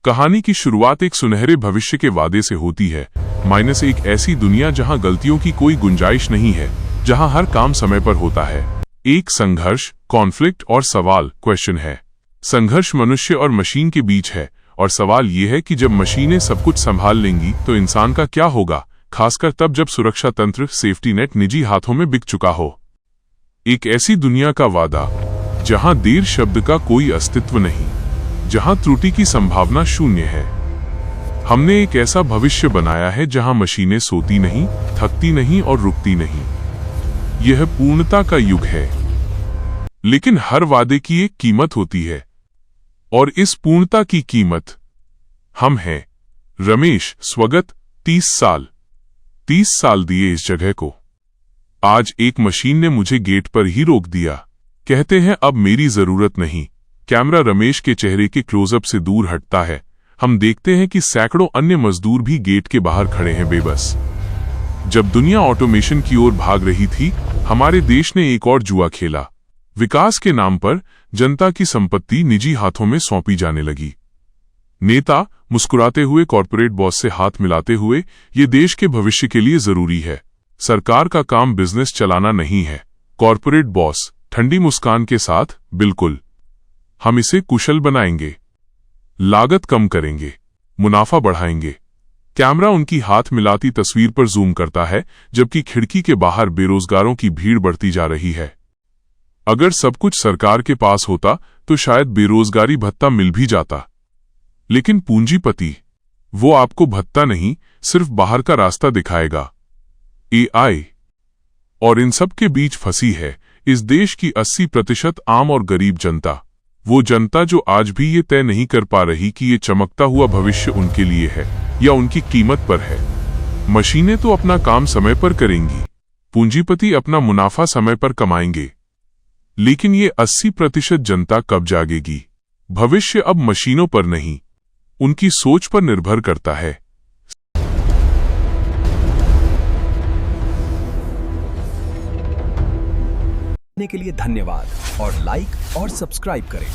कहानी की शुरुआत एक सुनहरे भविष्य के वादे से होती है, माइनस एक ऐसी दुनिया जहां गलतियों की कोई गुंजाइश नहीं है, जहां हर काम समय पर होता है। एक संघर्ष, कॉन्फ्लिक्ट और सवाल, क्वेश्चन है। संघर्ष मनुष्य और मशीन के बीच है, और सवाल ये है कि जब मशीनें सब कुछ संभाल लेंगी तो इंसान का क्या होगा, खासकर तब जब सुरक्षा तंत्र, सेफ्टी नेट निजी हाथों में बिक चुका हो। एक ऐसी दुनिया का वादा जहां देर शब्द का कोई अस्तित्व नहीं, जहां त्रुटि की संभावना शून्य है। हमने एक ऐसा भविष्य बनाया है जहां मशीनें सोती नहीं, थकती नहीं और रुकती नहीं। यह पूर्णता का युग है, लेकिन हर वादे की एक कीमत होती है, और इस पूर्णता की कीमत हम हैं। रमेश, स्वगत 30 साल दिए इस जगह को। आज एक मशीन ने मुझे गेट पर ही रोक दिया। कहते हैं अब मेरी जरूरत नहीं। कैमरा रमेश के चेहरे के क्लोजअप से दूर हटता है। हम देखते हैं कि सैकड़ों अन्य मजदूर भी गेट के बाहर खड़े हैं, बेबस। जब दुनिया ऑटोमेशन की ओर भाग रही थी, हमारे देश ने एक और जुआ खेला। विकास के नाम पर जनता की संपत्ति निजी हाथों में सौंपी जाने लगी। नेता मुस्कुराते हुए कॉर्पोरेट बॉस से हाथ मिलाते हुए, ये देश के भविष्य के लिए जरूरी है। सरकार का काम बिजनेस चलाना नहीं है। कॉर्पोरेट बॉस ठंडी मुस्कान के साथ, बिल्कुल, हम इसे कुशल बनाएंगे, लागत कम करेंगे, मुनाफा बढ़ाएंगे। कैमरा उनकी हाथ मिलाती तस्वीर पर जूम करता है, जबकि खिड़की के बाहर बेरोजगारों की भीड़ बढ़ती जा रही है। अगर सब कुछ सरकार के पास होता तो शायद बेरोजगारी भत्ता मिल भी जाता, लेकिन पूंजीपति, वो आपको भत्ता नहीं, सिर्फ बाहर का रास्ता दिखाएगा। एआई, और इन सब के बीच फंसी है इस देश की 80% आम और गरीब जनता। वो जनता जो आज भी ये तय नहीं कर पा रही कि ये चमकता हुआ भविष्य उनके लिए है या उनकी कीमत पर है। मशीनें तो अपना काम समय पर करेंगी, पूंजीपति अपना मुनाफा समय पर कमाएंगे, लेकिन ये 80% जनता कब जागेगी? भविष्य अब मशीनों पर नहीं, उनकी सोच पर निर्भर करता है। के लिए धन्यवाद और लाइक और सब्सक्राइब करें।